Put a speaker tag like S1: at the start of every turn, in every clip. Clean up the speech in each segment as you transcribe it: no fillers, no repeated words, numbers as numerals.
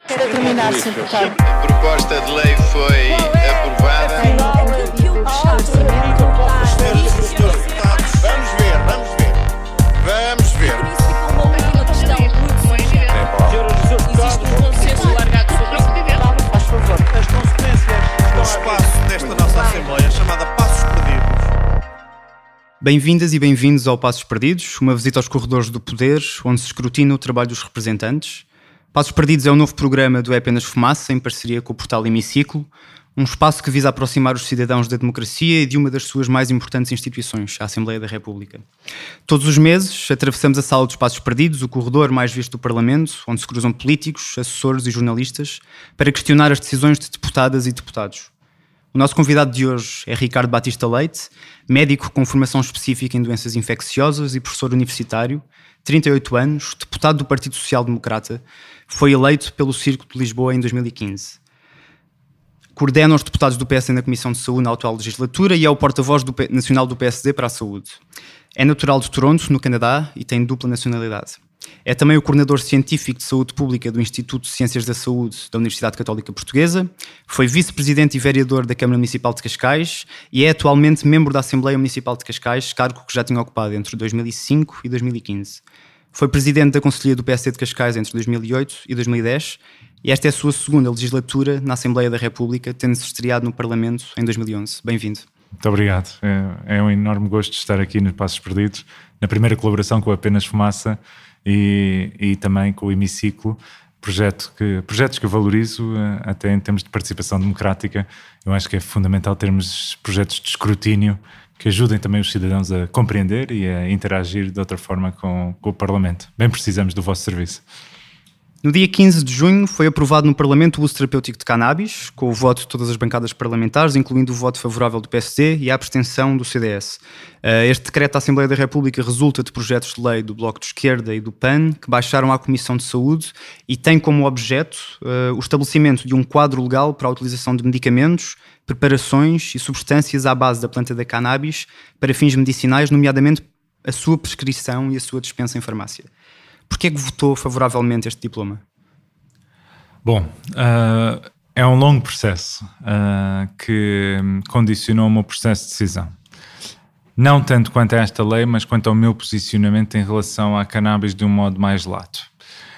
S1: Para terminar, Sr. Deputado.
S2: A proposta de lei foi aprovada. Vamos ver.
S1: Existe um consenso largado sobre isso. Faz favor.
S3: As consequências do espaço desta nossa Assembleia, chamada Passos Perdidos.
S4: Bem-vindas e bem-vindos ao Passos Perdidos, uma visita aos corredores do poder, onde se escrutina o trabalho dos representantes. Passos Perdidos é um novo programa do É Apenas Fumaça, em parceria com o portal Hemiciclo, um espaço que visa aproximar os cidadãos da democracia e de uma das suas mais importantes instituições, a Assembleia da República. Todos os meses atravessamos a sala dos Passos Perdidos, o corredor mais visto do Parlamento, onde se cruzam políticos, assessores e jornalistas, para questionar as decisões de deputadas e deputados. O nosso convidado de hoje é Ricardo Batista Leite, médico com formação específica em doenças infecciosas e professor universitário, 38 anos, deputado do Partido Social Democrata, foi eleito pelo Círculo de Lisboa em 2015. Coordena os deputados do PSD na Comissão de Saúde na atual legislatura e é o porta-voz nacional do PSD para a saúde. É natural de Toronto, no Canadá, e tem dupla nacionalidade. É também o coordenador científico de saúde pública do Instituto de Ciências da Saúde da Universidade Católica Portuguesa, foi vice-presidente e vereador da Câmara Municipal de Cascais e é atualmente membro da Assembleia Municipal de Cascais, cargo que já tinha ocupado entre 2005 e 2015. Foi presidente da Conselhia do PSD de Cascais entre 2008 e 2010 e esta é a sua segunda legislatura na Assembleia da República, tendo-se estreado no Parlamento em 2011. Bem-vindo.
S5: Muito obrigado. É um enorme gosto de estar aqui nos Passos Perdidos, na primeira colaboração com o Apenas Fumaça e também com o Hemiciclo, projetos que eu valorizo até em termos de participação democrática. Eu acho que é fundamental termos projetos de escrutínio que ajudem também os cidadãos a compreender e a interagir de outra forma com o Parlamento. Bem precisamos do vosso serviço.
S4: No dia 15 de junho foi aprovado no Parlamento o uso terapêutico de cannabis, com o voto de todas as bancadas parlamentares, incluindo o voto favorável do PSD e a abstenção do CDS. Este decreto da Assembleia da República resulta de projetos de lei do Bloco de Esquerda e do PAN, que baixaram à Comissão de Saúde e tem como objeto o estabelecimento de um quadro legal para a utilização de medicamentos, preparações e substâncias à base da planta da cannabis para fins medicinais, nomeadamente a sua prescrição e a sua dispensa em farmácia. Porquê é que votou favoravelmente este diploma?
S5: Bom, é um longo processo que condicionou o meu processo de decisão. Não tanto quanto a esta lei, mas quanto ao meu posicionamento em relação à cannabis de um modo mais lato.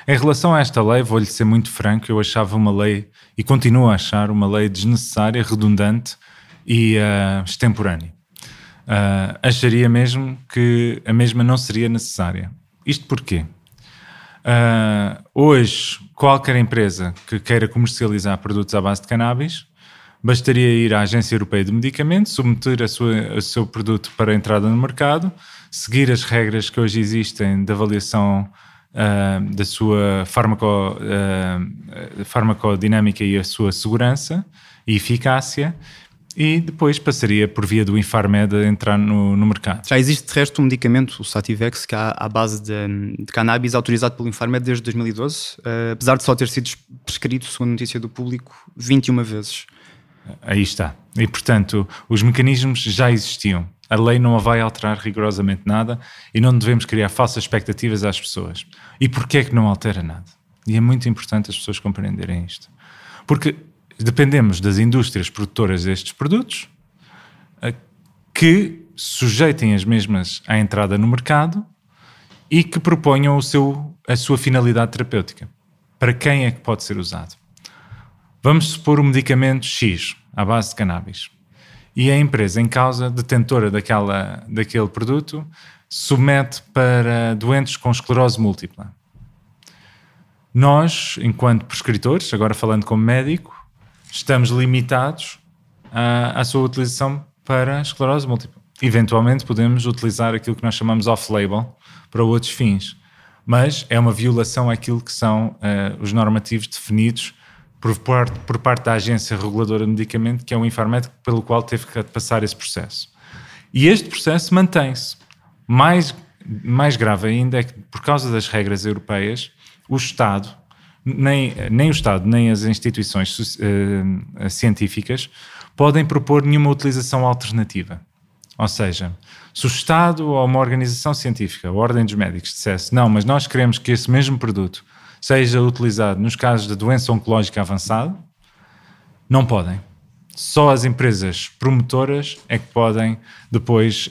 S5: Em relação a esta lei, vou-lhe ser muito franco, eu achava uma lei, e continuo a achar, uma lei desnecessária, redundante e extemporânea. Acharia mesmo que a mesma não seria necessária. Isto porquê? Hoje, qualquer empresa que queira comercializar produtos à base de cannabis, bastaria ir à Agência Europeia de Medicamentos, submeter o seu produto para a entrada no mercado, seguir as regras que hoje existem de avaliação da sua farmacodinâmica e a sua segurança e eficácia, e depois passaria por via do Infarmed a entrar no mercado.
S4: Já existe de resto um medicamento, o Sativex, que há à base de cannabis, autorizado pelo Infarmed desde 2012, apesar de só ter sido prescrito, segundo a notícia do Público, 21 vezes.
S5: Aí está. E, portanto, os mecanismos já existiam. A lei não vai alterar rigorosamente nada e não devemos criar falsas expectativas às pessoas. E porquê é que não altera nada? E é muito importante as pessoas compreenderem isto. Porque dependemos das indústrias produtoras destes produtos que sujeitem as mesmas à entrada no mercado e que proponham a sua finalidade terapêutica. Para quem é que pode ser usado? Vamos supor um medicamento X, à base de cannabis, e a empresa em causa, detentora daquele produto, submete para doentes com esclerose múltipla. Nós, enquanto prescritores, agora falando como médico, estamos limitados à sua utilização para a esclerose múltipla. Eventualmente podemos utilizar aquilo que nós chamamos off-label para outros fins, mas é uma violação àquilo que são os normativos definidos por parte da Agência Reguladora de Medicamento, que é o Infarmed, pelo qual teve que passar esse processo. E este processo mantém-se. Mais grave ainda é que, por causa das regras europeias, o Estado, nem o Estado, nem as instituições científicas podem propor nenhuma utilização alternativa. Ou seja, se o Estado ou uma organização científica, a Ordem dos Médicos, dissesse não, mas nós queremos que esse mesmo produto seja utilizado nos casos de doença oncológica avançada, não podem. Só as empresas promotoras é que podem depois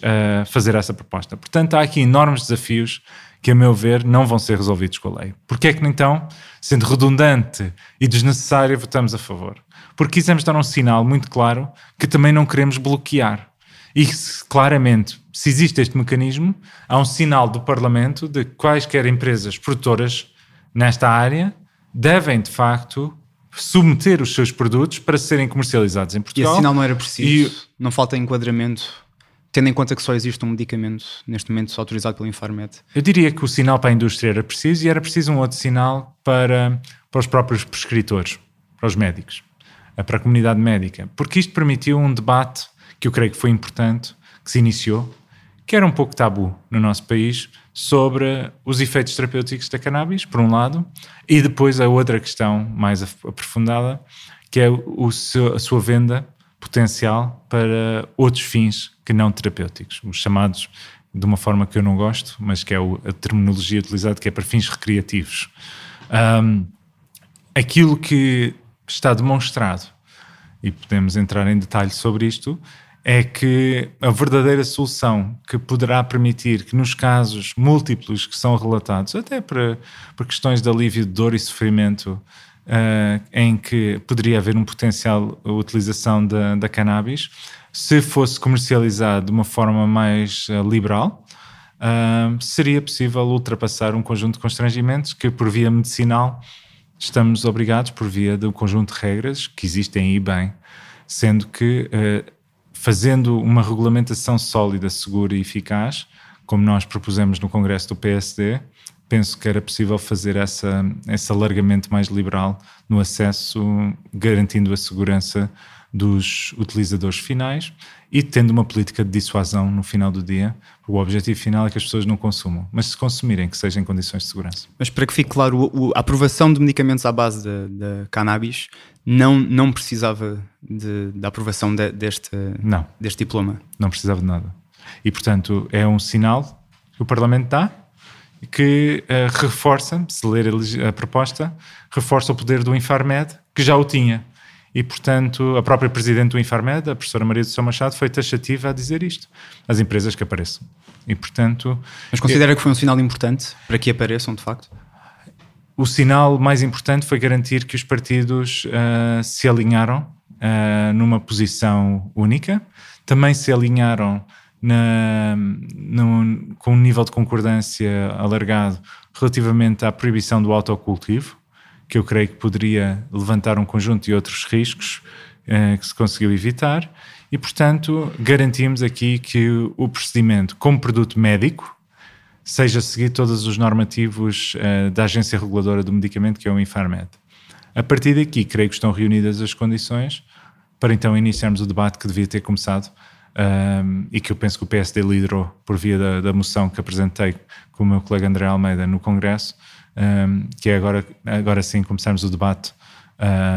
S5: fazer essa proposta. Portanto, há aqui enormes desafios que, a meu ver, não vão ser resolvidos com a lei. Porquê é que, então, sendo redundante e desnecessário, votamos a favor? Porque quisemos dar um sinal muito claro que também não queremos bloquear. E, claramente, se existe este mecanismo, há um sinal do Parlamento de que quaisquer empresas produtoras nesta área devem, de facto, submeter os seus produtos para serem comercializados em Portugal.
S4: E esse sinal não era preciso? Não falta enquadramento, tendo em conta que só existe um medicamento, neste momento, autorizado pelo Infarmed?
S5: Eu diria que o sinal para a indústria era preciso e era preciso um outro sinal para os próprios prescritores, para os médicos, para a comunidade médica. Porque isto permitiu um debate que eu creio que foi importante, que se iniciou, que era um pouco tabu no nosso país, sobre os efeitos terapêuticos da cannabis, por um lado, e depois a outra questão mais aprofundada, que é a sua venda potencial para outros fins que não terapêuticos, os chamados, de uma forma que eu não gosto, mas que é a terminologia utilizada, que é para fins recreativos. Aquilo que está demonstrado, e podemos entrar em detalhe sobre isto, é que a verdadeira solução que poderá permitir que nos casos múltiplos que são relatados, até por questões de alívio de dor e sofrimento, em que poderia haver um potencial utilização da cannabis, se fosse comercializado de uma forma mais liberal, seria possível ultrapassar um conjunto de constrangimentos que, por via medicinal, estamos obrigados, por via do conjunto de regras que existem aí bem, sendo que fazendo uma regulamentação sólida, segura e eficaz, como nós propusemos no Congresso do PSD, penso que era possível fazer esse alargamento mais liberal no acesso, garantindo a segurança dos utilizadores finais e tendo uma política de dissuasão no final do dia. O objetivo final é que as pessoas não consumam, mas se consumirem, que seja em condições de segurança.
S4: Mas para que fique claro, a aprovação de medicamentos à base da cannabis não precisava da aprovação deste diploma?
S5: Não precisava de nada. E, portanto, é um sinal que o Parlamento dá que reforça, se ler a proposta, reforça o poder do Infarmed, que já o tinha. E, portanto, a própria Presidente do Infarmed, a professora Maria do Céu Machado, foi taxativa a dizer isto. As empresas que apareçam. E, portanto...
S4: Mas considera que foi um sinal importante para que apareçam, de facto?
S5: O sinal mais importante foi garantir que os partidos se alinharam numa posição única. Também se alinharam com um nível de concordância alargado relativamente à proibição do autocultivo, que eu creio que poderia levantar um conjunto de outros riscos que se conseguiu evitar. E, portanto, garantimos aqui que o procedimento como produto médico seja seguir todos os normativos da Agência Reguladora do Medicamento, que é o Infarmed. A partir daqui, creio que estão reunidas as condições para então iniciarmos o debate que devia ter começado e que eu penso que o PSD liderou por via da moção que apresentei com o meu colega André Almeida no Congresso, que é agora sim começarmos o debate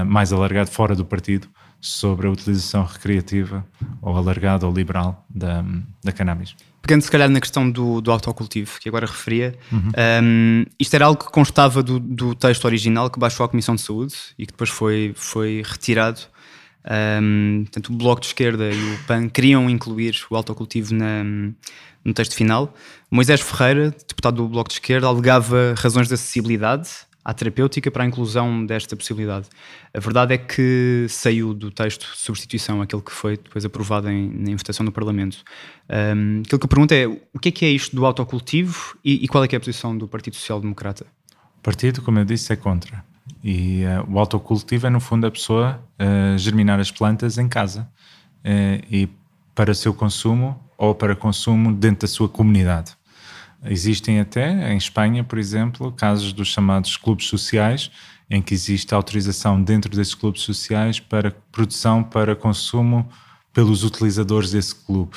S5: mais alargado fora do partido sobre a utilização recreativa ou alargada ou liberal da cannabis.
S4: Pegando se calhar na questão do autocultivo, que agora referia, isto era algo que constava do texto original que baixou à Comissão de Saúde e que depois foi retirado. Portanto, o Bloco de Esquerda e o PAN queriam incluir o autocultivo no texto final. Moisés Ferreira, deputado do Bloco de Esquerda, alegava razões de acessibilidade à terapêutica para a inclusão desta possibilidade. A verdade é que saiu do texto de substituição, aquele que foi depois aprovado na votação no Parlamento. Aquilo que eu pergunto é, o que é isto do autocultivo e qual é que é a posição do Partido Social Democrata?
S5: O partido, como eu disse, é contra. E o autocultivo é, no fundo, a pessoa germinar as plantas em casa e para o seu consumo ou para consumo dentro da sua comunidade. Existem até, em Espanha, por exemplo, casos dos chamados clubes sociais, em que existe autorização dentro desses clubes sociais para produção, para consumo pelos utilizadores desse clube.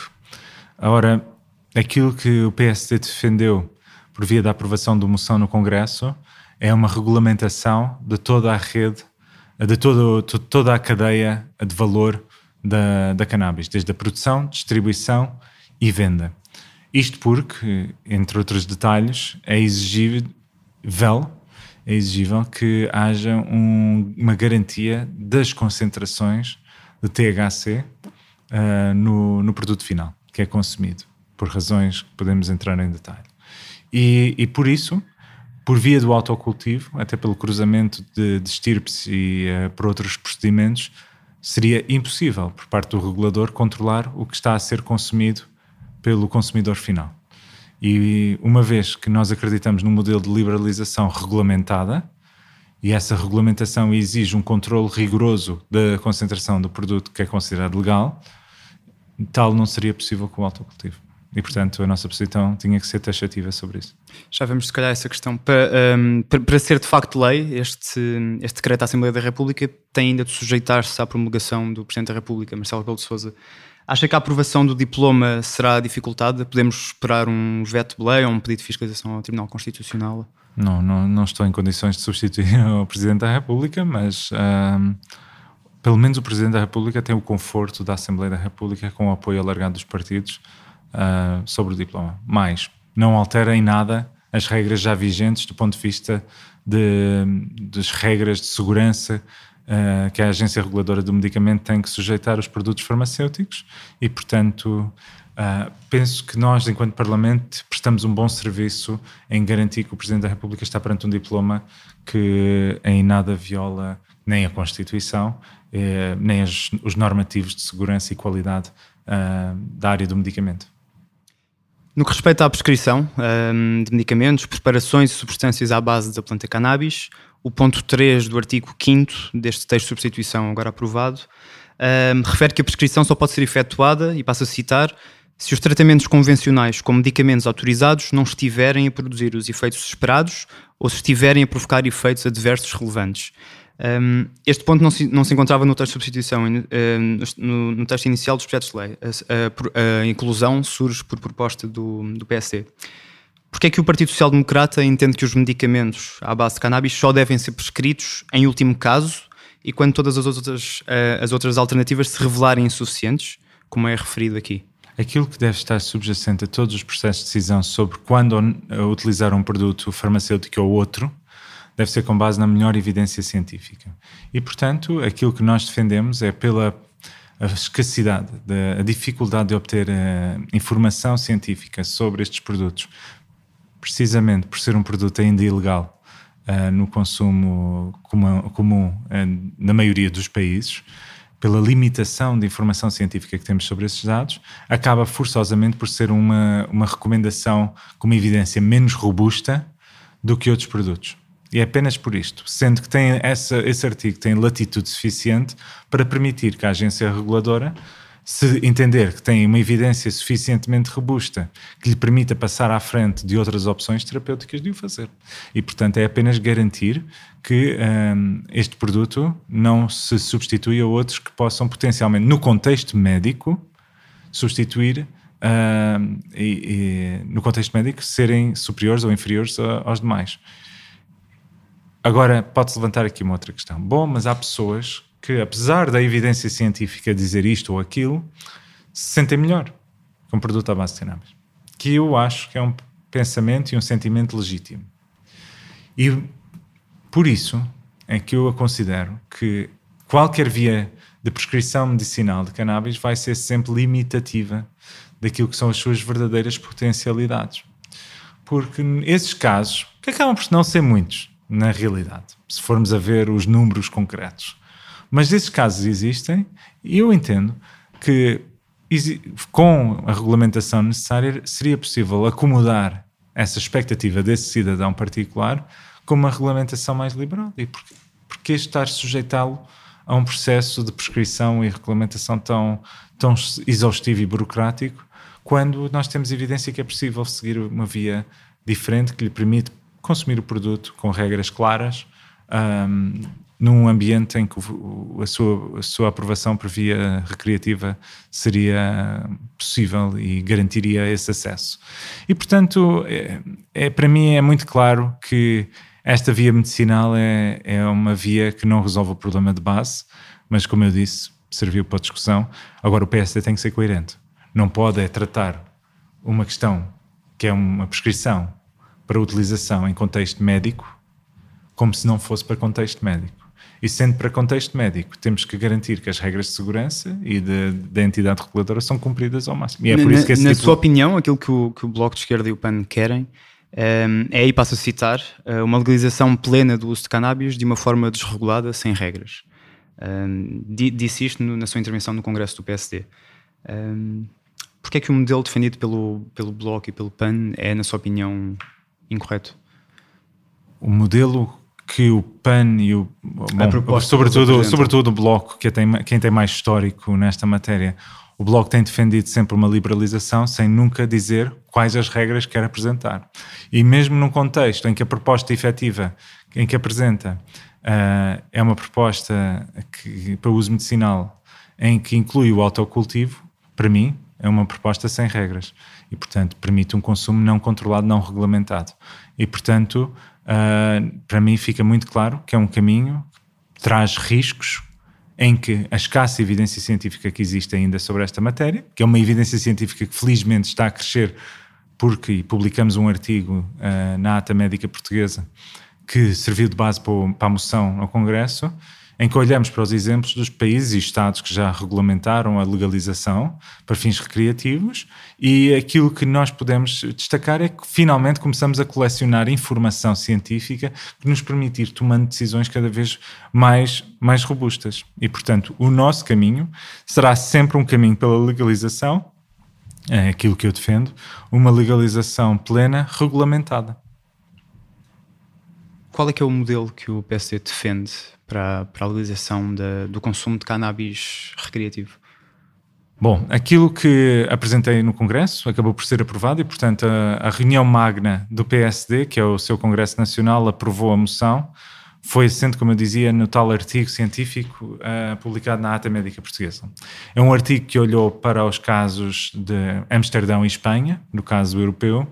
S5: Ora, aquilo que o PSD defendeu por via da aprovação da moção no Congresso é uma regulamentação de toda a rede, de toda a cadeia de valor da cannabis, desde a produção, distribuição e venda. Isto porque, entre outros detalhes, é exigível é exigível que haja uma garantia das concentrações de THC no produto final, que é consumido, por razões que podemos entrar em detalhe. E por isso, por via do autocultivo, até pelo cruzamento de estirpes e por outros procedimentos, seria impossível, por parte do regulador, controlar o que está a ser consumido pelo consumidor final. E uma vez que nós acreditamos num modelo de liberalização regulamentada, e essa regulamentação exige um controle rigoroso da concentração do produto que é considerado legal, tal não seria possível com o autocultivo. E, portanto, a nossa posição tinha que ser taxativa sobre isso.
S4: Já vamos, se calhar, essa questão. Para ser de facto lei, este decreto da Assembleia da República tem ainda de sujeitar-se à promulgação do Presidente da República, Marcelo Rebelo de Sousa. Acha que a aprovação do diploma será dificultada? Podemos esperar um veto de lei ou um pedido de fiscalização ao Tribunal Constitucional?
S5: Não estou em condições de substituir o Presidente da República, mas pelo menos o Presidente da República tem o conforto da Assembleia da República com o apoio alargado dos partidos sobre o diploma. Mas não altera em nada as regras já vigentes do ponto de vista das regras de segurança que a Agência Reguladora do Medicamento tem que sujeitar os produtos farmacêuticos e, portanto, penso que nós, enquanto Parlamento, prestamos um bom serviço em garantir que o Presidente da República está perante um diploma que em nada viola nem a Constituição, nem os normativos de segurança e qualidade da área do medicamento.
S4: No que respeita à prescrição de medicamentos, preparações e substâncias à base da planta cannabis, o ponto 3 do artigo 5º deste texto de substituição agora aprovado refere que a prescrição só pode ser efetuada, e passo a citar, se os tratamentos convencionais com medicamentos autorizados não estiverem a produzir os efeitos esperados ou se estiverem a provocar efeitos adversos relevantes. Este ponto não se encontrava no texto de substituição, no texto inicial dos projetos de lei. A inclusão surge por proposta do PSD. Porque é que o Partido Social Democrata entende que os medicamentos à base de cannabis só devem ser prescritos em último caso e quando todas as outras alternativas se revelarem insuficientes, como é referido aqui?
S5: Aquilo que deve estar subjacente a todos os processos de decisão sobre quando utilizar um produto farmacêutico ou outro deve ser com base na melhor evidência científica. E, portanto, aquilo que nós defendemos é pela escassidade, a dificuldade de obter informação científica sobre estes produtos, precisamente por ser um produto ainda ilegal no consumo comum na maioria dos países, pela limitação de informação científica que temos sobre esses dados, acaba forçosamente por ser uma recomendação com uma evidência menos robusta do que outros produtos. E é apenas por isto, sendo que tem esse artigo tem latitude suficiente para permitir que a agência reguladora, se entender que tem uma evidência suficientemente robusta que lhe permita passar à frente de outras opções terapêuticas de o fazer. E, portanto, é apenas garantir que este produto não se substitui a outros que possam potencialmente, no contexto médico, substituir e no contexto médico, serem superiores ou inferiores aos demais. Agora, pode-se levantar aqui uma outra questão. Bom, mas há pessoas que, apesar da evidência científica dizer isto ou aquilo, se sentem melhor com um produto à base de cannabis. Que eu acho que é um pensamento e um sentimento legítimo. E por isso é que eu considero que qualquer via de prescrição medicinal de cannabis vai ser sempre limitativa daquilo que são as suas verdadeiras potencialidades. Porque esses casos, que acabam por não ser muitos, na realidade, se formos a ver os números concretos. Mas esses casos existem e eu entendo que com a regulamentação necessária seria possível acomodar essa expectativa desse cidadão particular com uma regulamentação mais liberal. E porque estar sujeitá-lo a um processo de prescrição e regulamentação tão exaustivo e burocrático quando nós temos evidência que é possível seguir uma via diferente que lhe permite consumir o produto com regras claras, num ambiente em que a sua aprovação por via recreativa seria possível e garantiria esse acesso. E, portanto, para mim é muito claro que esta via medicinal é uma via que não resolve o problema de base, mas, como eu disse, serviu para discussão. Agora o PSD tem que ser coerente. Não pode tratar uma questão que é uma prescrição para utilização em contexto médico como se não fosse para contexto médico. E sendo para contexto médico, temos que garantir que as regras de segurança e da entidade reguladora são cumpridas ao máximo. E é por isso que
S4: na sua opinião, aquilo que o Bloco de Esquerda e o PAN querem é, e passo a citar, uma legalização plena do uso de cannabis de uma forma desregulada, sem regras. Disse isto na sua intervenção no Congresso do PSD. Porquê é que o modelo defendido pelo Bloco e pelo PAN é, na sua opinião, incorreto?
S5: O modelo que o PAN e sobretudo o Bloco, quem tem mais histórico nesta matéria, o Bloco tem defendido sempre uma liberalização sem nunca dizer quais as regras quer apresentar. E mesmo num contexto em que a proposta efetiva em que apresenta é uma proposta para uso medicinal em que inclui o autocultivo, para mim é uma proposta sem regras e, portanto, permite um consumo não controlado, não regulamentado. E, portanto, para mim fica muito claro que é um caminho que traz riscos em que a escassa evidência científica que existe ainda sobre esta matéria, que é uma evidência científica que felizmente está a crescer porque publicamos um artigo na Ata Médica Portuguesa que serviu de base para a moção ao Congresso, em que olhamos para os exemplos dos países e estados que já regulamentaram a legalização para fins recreativos, e aquilo que nós podemos destacar é que finalmente começamos a colecionar informação científica que nos permite ir tomando decisões cada vez mais robustas. E, portanto, o nosso caminho será sempre um caminho pela legalização, é aquilo que eu defendo, uma legalização plena, regulamentada.
S4: Qual é que é o modelo que o PSD defende para a legalização do consumo de cannabis recreativo?
S5: Bom, aquilo que apresentei no Congresso acabou por ser aprovado e, portanto, a reunião magna do PSD, que é o seu Congresso Nacional, aprovou a moção. Foi assente, como eu dizia, no tal artigo científico publicado na Ata Médica Portuguesa. É um artigo que olhou para os casos de Amsterdão e Espanha, no caso europeu,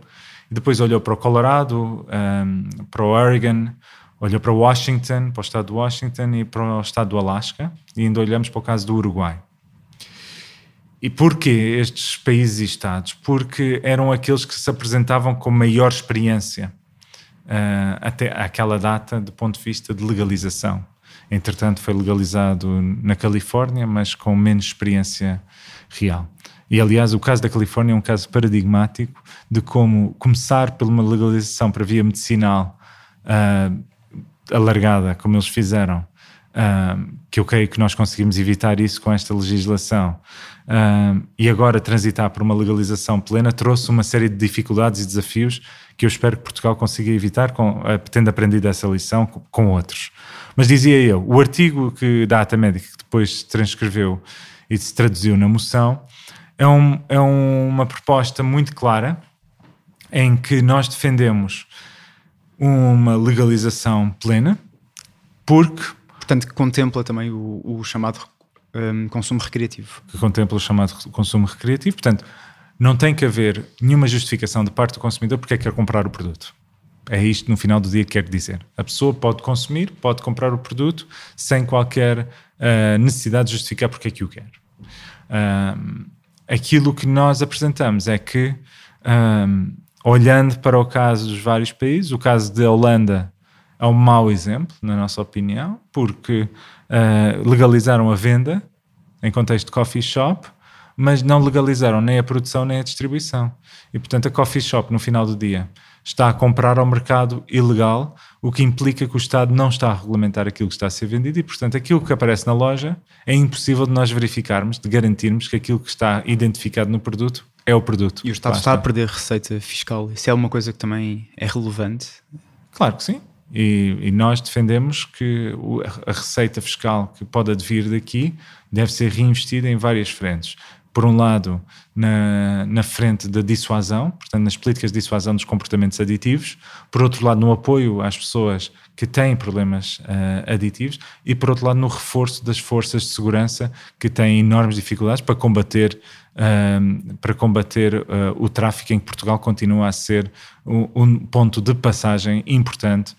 S5: e depois olhou para o Colorado, para o Oregon, olhou para Washington, para o estado de Washington e para o estado do Alasca, e ainda olhamos para o caso do Uruguai. E porquê estes países e estados? Porque eram aqueles que se apresentavam com maior experiência até àquela data do ponto de vista de legalização. Entretanto, foi legalizado na Califórnia, mas com menos experiência real. E, aliás, o caso da Califórnia é um caso paradigmático de como começar por uma legalização para via medicinal alargada, como eles fizeram, que eu creio que nós conseguimos evitar isso com esta legislação, e agora transitar por uma legalização plena trouxe uma série de dificuldades e desafios que eu espero que Portugal consiga evitar, tendo aprendido essa lição com outros. Mas dizia eu, o artigo da Ata Médica, que depois se transcreveu e se traduziu na moção, é uma proposta muito clara em que nós defendemos uma legalização plena, porque...
S4: Portanto, que contempla também o chamado consumo recreativo.
S5: Que contempla o chamado consumo recreativo. Portanto, não tem que haver nenhuma justificação de parte do consumidor porque é que quer comprar o produto. É isto, no final do dia, que quer dizer. A pessoa pode consumir, pode comprar o produto sem qualquer necessidade de justificar porque é que o quer. Aquilo que nós apresentamos é que, olhando para o caso dos vários países, o caso da Holanda é um mau exemplo, na nossa opinião, porque legalizaram a venda em contexto de coffee shop, mas não legalizaram nem a produção nem a distribuição. E, portanto, a coffee shop, no final do dia, está a comprar ao mercado ilegal, o que implica que o Estado não está a regulamentar aquilo que está a ser vendido e, portanto, aquilo que aparece na loja é impossível de nós verificarmos, de garantirmos que aquilo que está identificado no produto é o produto.
S4: E o Estado está a perder receita fiscal. Isso é uma coisa que também é relevante?
S5: Claro que sim. E nós defendemos que a receita fiscal que pode advir daqui deve ser reinvestida em várias frentes. Por um lado, na frente da dissuasão, portanto, nas políticas de dissuasão dos comportamentos aditivos. Por outro lado, no apoio às pessoas que têm problemas aditivos. E, por outro lado, no reforço das forças de segurança que têm enormes dificuldades para combater o tráfico, em que Portugal continua a ser um ponto de passagem importante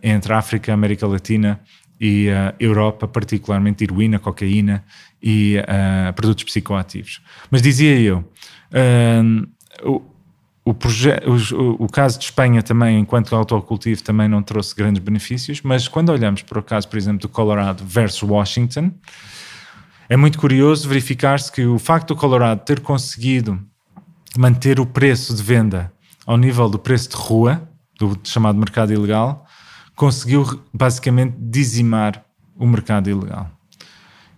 S5: entre a África, a América Latina e a Europa, particularmente heroína, cocaína e produtos psicoativos. Mas dizia eu, o caso de Espanha também, enquanto autocultivo, também não trouxe grandes benefícios, mas quando olhamos para o caso, por exemplo, do Colorado versus Washington, é muito curioso verificar-se que o facto do Colorado ter conseguido manter o preço de venda ao nível do preço de rua, do chamado mercado ilegal, conseguiu basicamente dizimar o mercado ilegal.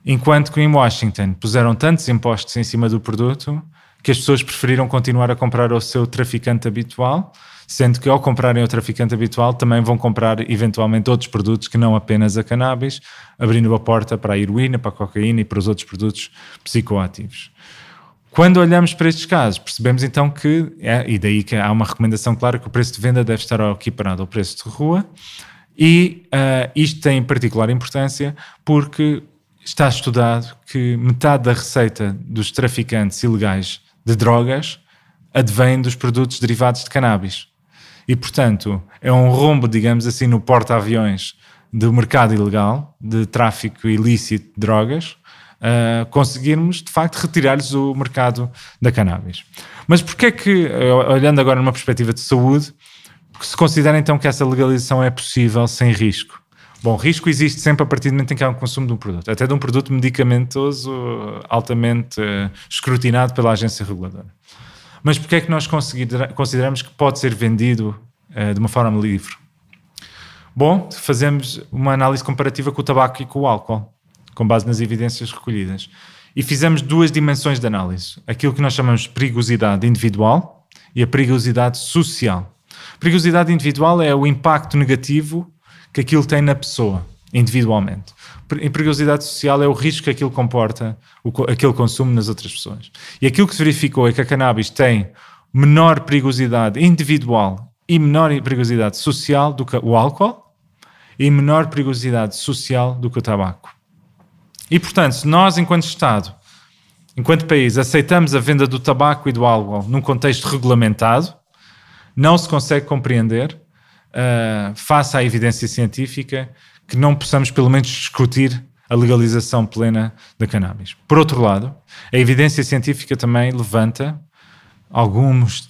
S5: Enquanto que em Washington puseram tantos impostos em cima do produto que as pessoas preferiram continuar a comprar ao seu traficante habitual, sendo que ao comprarem ao traficante habitual também vão comprar eventualmente outros produtos que não apenas a cannabis, abrindo a porta para a heroína, para a cocaína e para os outros produtos psicoativos. Quando olhamos para estes casos, percebemos então que, e daí que há uma recomendação clara, que o preço de venda deve estar equiparado ao preço de rua, e isto tem particular importância porque está estudado que metade da receita dos traficantes ilegais de drogas advém dos produtos derivados de cannabis. E, portanto, é um rombo, digamos assim, no porta-aviões do mercado ilegal, de tráfico ilícito de drogas, conseguirmos, de facto, retirar-lhes o mercado da cannabis. Mas porquê é que, olhando agora numa perspectiva de saúde, se considera então que essa legalização é possível sem risco? Bom, risco existe sempre a partir do momento em que há um consumo de um produto, até de um produto medicamentoso altamente escrutinado pela agência reguladora. Mas porquê é que nós consideramos que pode ser vendido de uma forma livre? Bom, fazemos uma análise comparativa com o tabaco e com o álcool, com base nas evidências recolhidas. E fizemos duas dimensões de análise. Aquilo que nós chamamos de perigosidade individual e a perigosidade social. A perigosidade individual é o impacto negativo que aquilo tem na pessoa, individualmente. Em perigosidade social é o risco que aquilo comporta, aquele consumo nas outras pessoas. E aquilo que se verificou é que a cannabis tem menor perigosidade individual e menor perigosidade social do que o álcool e menor perigosidade social do que o tabaco. E, portanto, se nós, enquanto Estado, enquanto país, aceitamos a venda do tabaco e do álcool num contexto regulamentado, não se consegue compreender, face à evidência científica, que não possamos pelo menos discutir a legalização plena da cannabis. Por outro lado, a evidência científica também levanta algumas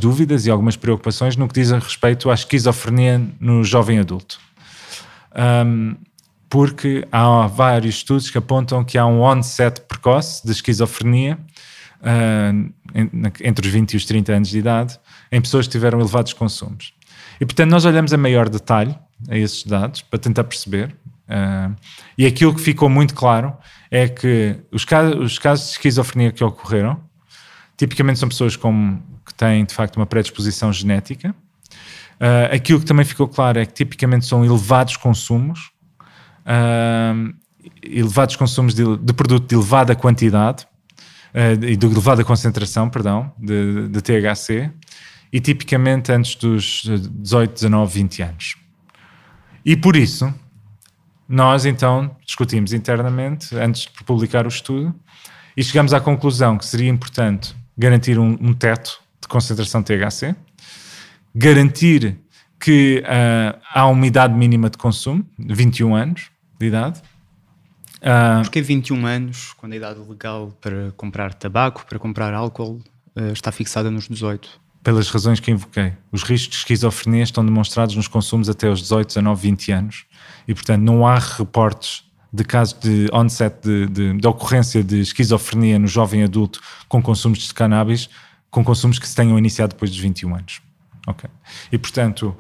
S5: dúvidas e algumas preocupações no que diz a respeito à esquizofrenia no jovem adulto. Porque há vários estudos que apontam que há um onset precoce de esquizofrenia entre os 20 e os 30 anos de idade em pessoas que tiveram elevados consumos. E, portanto, nós olhamos a maior detalhe a esses dados para tentar perceber. E aquilo que ficou muito claro é que os casos de esquizofrenia que ocorreram tipicamente são pessoas que têm, de facto, uma predisposição genética. Aquilo que também ficou claro é que tipicamente são elevados consumos de produto de elevada quantidade e de elevada concentração, de THC, e tipicamente antes dos 18, 19, 20 anos. E por isso, nós então discutimos internamente, antes de publicar o estudo, e chegamos à conclusão que seria importante garantir um teto de concentração de THC, garantir que há uma idade mínima de consumo, 21 anos de idade.
S4: Porque 21 anos, quando a idade legal para comprar tabaco, para comprar álcool, está fixada nos 18?
S5: Pelas razões que invoquei. Os riscos de esquizofrenia estão demonstrados nos consumos até os 18, 19, 20 anos. E, portanto, não há reportes de casos de onset, de ocorrência de esquizofrenia no jovem adulto com consumos de cannabis, com consumos que se tenham iniciado depois dos 21 anos. Okay. E, portanto,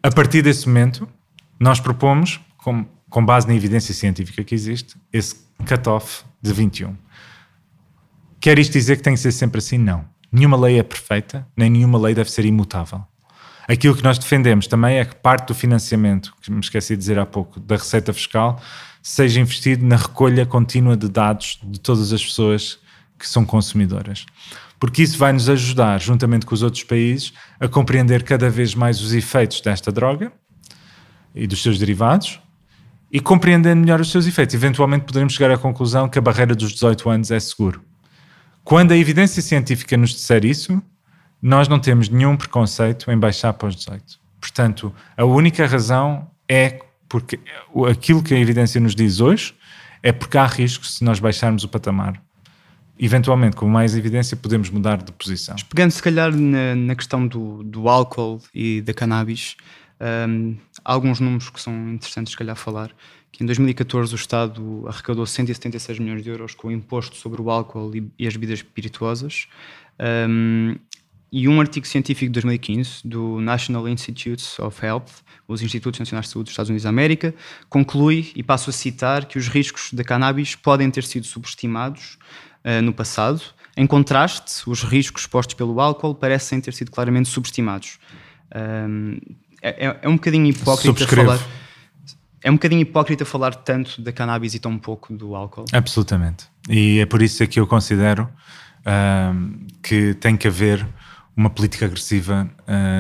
S5: a partir desse momento, nós propomos, com base na evidência científica que existe, esse cut-off de 21. Quer isto dizer que tem que ser sempre assim? Não. Nenhuma lei é perfeita, nem nenhuma lei deve ser imutável. Aquilo que nós defendemos também é que parte do financiamento, que me esqueci de dizer há pouco, da receita fiscal, seja investido na recolha contínua de dados de todas as pessoas que são consumidoras. Porque isso vai nos ajudar, juntamente com os outros países, a compreender cada vez mais os efeitos desta droga e dos seus derivados, e compreendendo melhor os seus efeitos. Eventualmente poderemos chegar à conclusão que a barreira dos 18 anos é seguro. Quando a evidência científica nos disser isso, nós não temos nenhum preconceito em baixar para os 18. Portanto, a única razão é porque aquilo que a evidência nos diz hoje é porque há riscos se nós baixarmos o patamar eventualmente, com mais evidência, podemos mudar de posição.
S4: Pegando se calhar na questão do álcool e da cannabis, há alguns números que são interessantes se calhar falar, que em 2014 o Estado arrecadou 176 milhões de euros com o imposto sobre o álcool e as bebidas espirituosas, e um artigo científico de 2015 do National Institutes of Health, os Institutos Nacionais de Saúde dos Estados Unidos da América, conclui, e passo a citar, que os riscos da cannabis podem ter sido subestimados no passado. Em contraste, os riscos postos pelo álcool parecem ter sido claramente subestimados. É um bocadinho hipócrita falar... É um bocadinho hipócrita falar tanto da cannabis e tão pouco do álcool.
S5: Absolutamente. E é por isso que eu considero que tem que haver uma política agressiva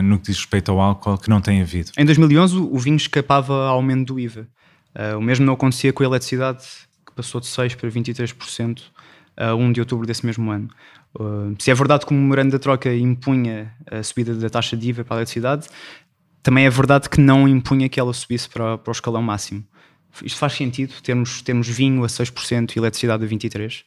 S5: no que diz respeito ao álcool, que não tem havido.
S4: Em 2011 o vinho escapava ao aumento do IVA. O mesmo não acontecia com a eletricidade, que passou de 6% para 23% a 1 de outubro desse mesmo ano. Se é verdade que o memorando da troca impunha a subida da taxa de IVA para a eletricidade, também é verdade que não impunha que ela subisse para o escalão máximo. Isto faz sentido, termos vinho a 6% e eletricidade a 23%?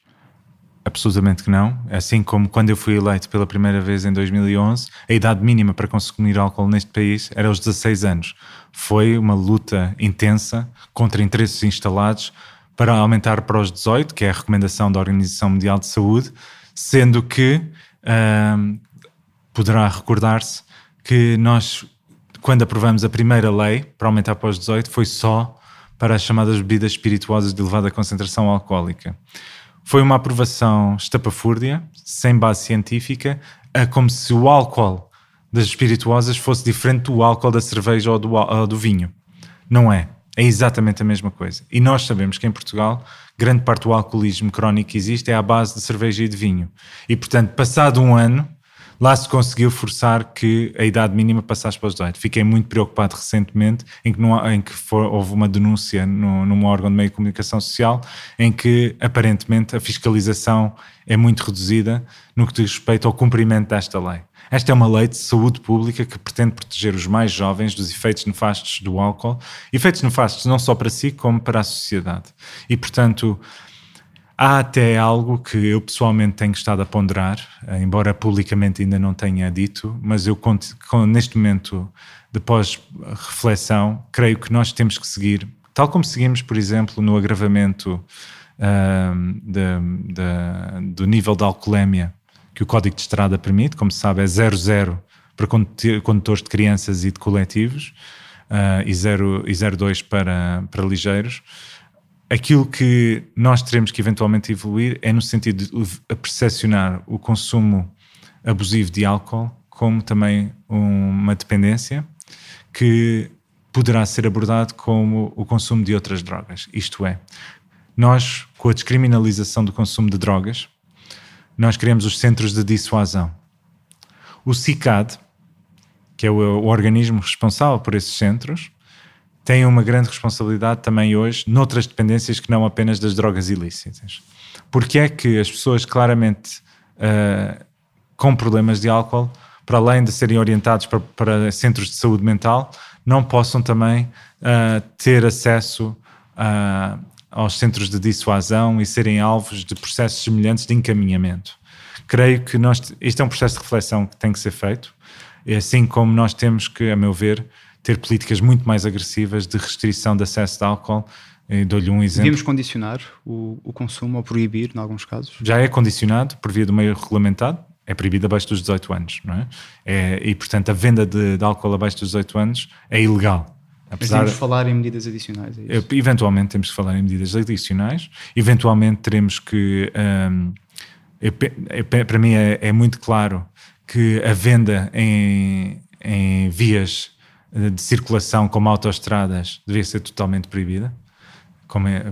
S5: Absolutamente que não. Assim como quando eu fui eleito pela primeira vez em 2011, a idade mínima para consumir álcool neste país era aos 16 anos. Foi uma luta intensa contra interesses instalados para aumentar para os 18, que é a recomendação da Organização Mundial de Saúde, sendo que poderá recordar-se que nós, quando aprovamos a primeira lei para aumentar para os 18, foi só para as chamadas bebidas espirituosas de elevada concentração alcoólica. Foi uma aprovação estapafúrdia, sem base científica, como se o álcool das espirituosas fosse diferente do álcool da cerveja ou do vinho. Não é. É exatamente a mesma coisa. E nós sabemos que em Portugal, grande parte do alcoolismo crónico que existe é à base de cerveja e de vinho. E, portanto, passado um ano, lá se conseguiu forçar que a idade mínima passasse para os 18. Fiquei muito preocupado recentemente em que houve uma denúncia num órgão de meio de comunicação social em que aparentemente a fiscalização é muito reduzida no que diz respeito ao cumprimento desta lei. Esta é uma lei de saúde pública que pretende proteger os mais jovens dos efeitos nefastos do álcool, efeitos nefastos não só para si como para a sociedade. E, portanto, há até algo que eu pessoalmente tenho estado a ponderar, embora publicamente ainda não tenha dito, mas eu neste momento de pós-reflexão, creio que nós temos que seguir, tal como seguimos, por exemplo, no agravamento do nível de alcoolemia que o Código de Estrada permite, como se sabe é 0,0 para condutores de crianças e de coletivos e 0,2 para ligeiros. Aquilo que nós teremos que eventualmente evoluir é no sentido de percepcionar o consumo abusivo de álcool como também uma dependência que poderá ser abordado como o consumo de outras drogas. Isto é, nós, com a descriminalização do consumo de drogas, nós criamos os centros de dissuasão. O CICAD, que é o organismo responsável por esses centros, tem uma grande responsabilidade também hoje noutras dependências que não apenas das drogas ilícitas. Porque é que as pessoas claramente com problemas de álcool, para além de serem orientados para centros de saúde mental, não possam também ter acesso aos centros de dissuasão e serem alvos de processos semelhantes de encaminhamento. Creio que isto é um processo de reflexão que tem que ser feito, assim como nós temos que, a meu ver, ter políticas muito mais agressivas de restrição de acesso de álcool. Dou-lhe um exemplo.
S4: Devíamos condicionar o consumo ou proibir, em alguns casos? Já
S5: é condicionado por via do meio regulamentado, é proibido abaixo dos 18 anos, não é? E, portanto, a venda de álcool abaixo dos 18 anos é ilegal.
S4: Mas temos de falar em medidas adicionais, é isso?
S5: Eventualmente temos que falar em medidas adicionais, eventualmente teremos que... para mim é muito claro que a venda em vias de circulação como autoestradas devia ser totalmente proibida.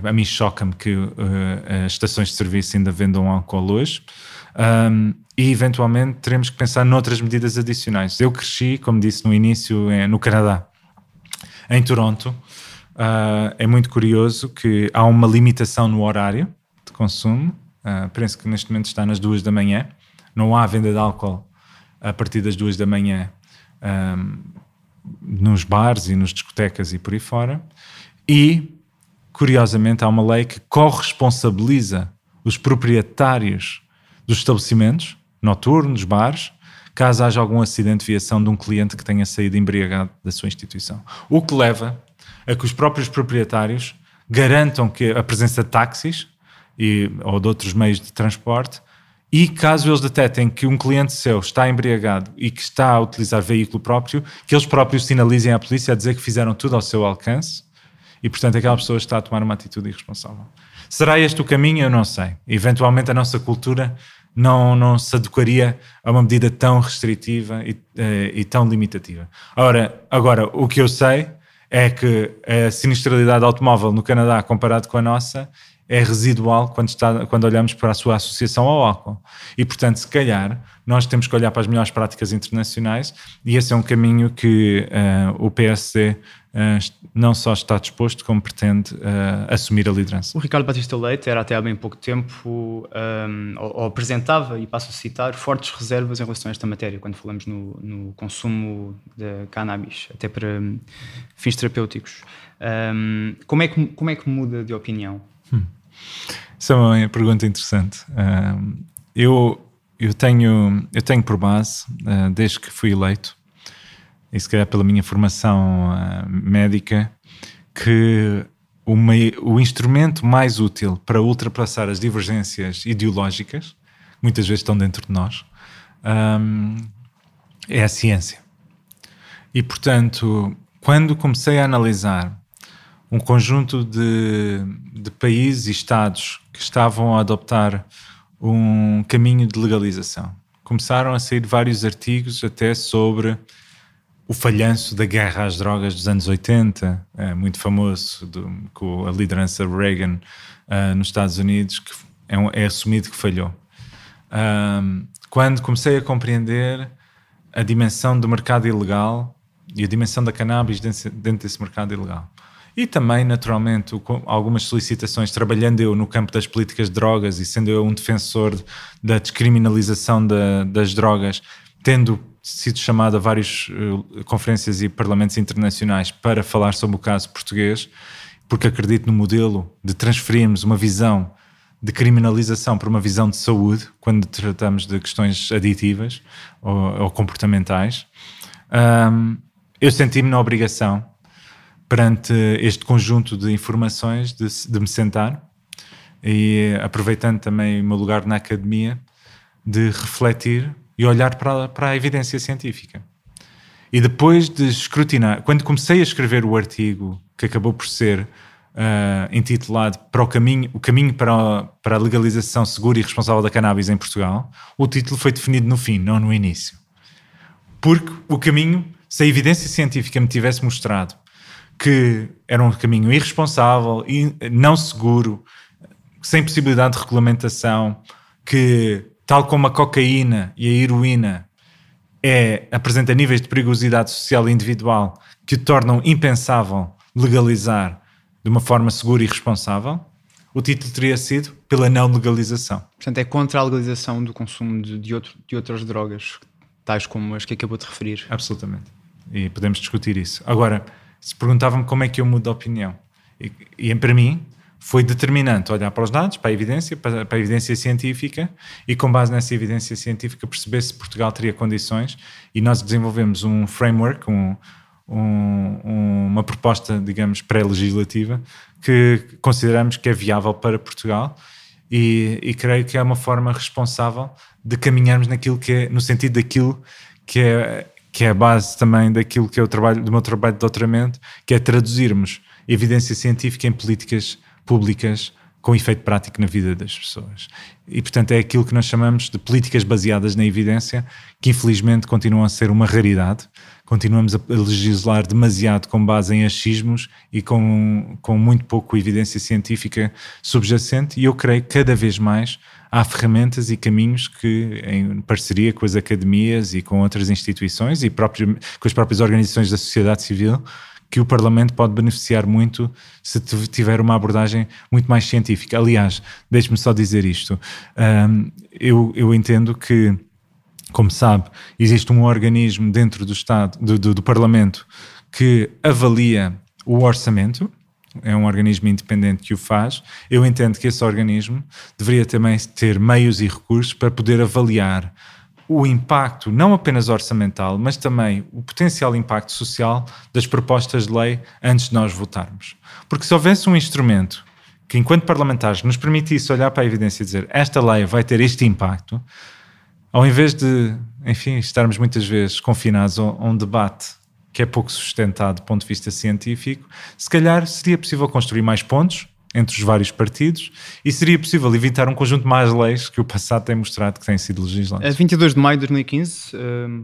S5: A mim choca-me que as estações de serviço ainda vendam álcool hoje. E eventualmente teremos que pensar noutras medidas adicionais. Eu cresci, como disse no início, no Canadá. Em Toronto, é muito curioso que há uma limitação no horário de consumo. Penso que neste momento está nas 2 da manhã. Não há venda de álcool a partir das 2 da manhã nos bares e nos discotecas e por aí fora. E, curiosamente, há uma lei que corresponsabiliza os proprietários dos estabelecimentos noturnos, bares, caso haja algum acidente de viação de um cliente que tenha saído embriagado da sua instituição. O que leva a que os próprios proprietários garantam que a presença de táxis ou de outros meios de transporte, e caso eles detectem que um cliente seu está embriagado e que está a utilizar veículo próprio, que eles próprios sinalizem à polícia a dizer que fizeram tudo ao seu alcance e, portanto, aquela pessoa está a tomar uma atitude irresponsável. Será este o caminho? Eu não sei. Eventualmente a nossa cultura não se adequaria a uma medida tão restritiva e tão limitativa. Agora, o que eu sei é que a sinistralidade automóvel no Canadá, comparado com a nossa, é residual quando olhamos para a sua associação ao álcool. E, portanto, se calhar, nós temos que olhar para as melhores práticas internacionais, e esse é um caminho que o PSD não só está disposto, como pretende assumir a liderança.
S4: O Ricardo Batista Leite era até há bem pouco tempo, ou apresentava, e passo a citar, fortes reservas em relação a esta matéria, quando falamos no consumo de cannabis, até para fins terapêuticos. Como é que muda de opinião?
S5: Isso é uma pergunta interessante. Eu tenho por base, desde que fui eleito, e se calhar pela minha formação médica, que o instrumento mais útil para ultrapassar as divergências ideológicas, que muitas vezes estão dentro de nós, é a ciência. E, portanto, quando comecei a analisar um conjunto de países e estados que estavam a adoptar um caminho de legalização, começaram a sair vários artigos até sobre o falhanço da guerra às drogas dos anos 80, muito famoso, com a liderança Reagan nos Estados Unidos, que é assumido que falhou. Quando comecei a compreender a dimensão do mercado ilegal e a dimensão da cannabis dentro desse mercado ilegal, e também, naturalmente, algumas solicitações, trabalhando eu no campo das políticas de drogas e sendo eu um defensor da descriminalização das drogas, tendo sido chamado a várias conferências e parlamentos internacionais para falar sobre o caso português, porque acredito no modelo de transferirmos uma visão de criminalização para uma visão de saúde, quando tratamos de questões aditivas ou comportamentais. Eu senti-me na obrigação, perante este conjunto de informações, de me sentar e, aproveitando também o meu lugar na academia, de refletir e olhar para a evidência científica. E depois de escrutinar, quando comecei a escrever o artigo que acabou por ser intitulado o caminho para a legalização segura e responsável da cannabis em Portugal, o título foi definido no fim, não no início. Porque o caminho, se a evidência científica me tivesse mostrado que era um caminho irresponsável e não seguro, sem possibilidade de regulamentação, que, tal como a cocaína e a heroína, apresenta níveis de perigosidade social e individual que o tornam impensável legalizar de uma forma segura e responsável, o título teria sido pela não legalização.
S4: Portanto, é contra a legalização do consumo de outras drogas, tais como as que acabou de referir.
S5: Absolutamente. E podemos discutir isso. Agora, se perguntavam-me como é que eu mudo de opinião. E para mim foi determinante olhar para os dados, para a evidência científica, e com base nessa evidência científica perceber se Portugal teria condições, e nós desenvolvemos um framework, uma proposta, digamos, pré-legislativa, que consideramos que é viável para Portugal, e creio que é uma forma responsável de caminharmos naquilo que é, no sentido daquilo que é a base também daquilo que é do meu trabalho de doutoramento, que é traduzirmos evidência científica em políticas públicas com efeito prático na vida das pessoas. E, portanto, é aquilo que nós chamamos de políticas baseadas na evidência, que infelizmente continuam a ser uma raridade. Continuamos a legislar demasiado com base em achismos e com muito pouco evidência científica subjacente, e eu creio que cada vez mais há ferramentas e caminhos que, em parceria com as academias e com outras instituições e com as próprias organizações da sociedade civil, que o Parlamento pode beneficiar muito se tiver uma abordagem muito mais científica. Aliás, deixe-me só dizer isto. Eu entendo que, como sabe, existe um organismo dentro do Estado, do Parlamento, que avalia o orçamento é um organismo independente que o faz, eu entendo que esse organismo deveria também ter meios e recursos para poder avaliar o impacto, não apenas orçamental, mas também o potencial impacto social das propostas de lei antes de nós votarmos. Porque se houvesse um instrumento que, enquanto parlamentares, nos permitisse olhar para a evidência e dizer esta lei vai ter este impacto, ao invés de, enfim, estarmos muitas vezes confinados a um debate que é pouco sustentado do ponto de vista científico, se calhar seria possível construir mais pontos entre os vários partidos e seria possível evitar um conjunto de más leis que o passado tem mostrado que têm sido legisladas.
S4: A 22 de maio de 2015,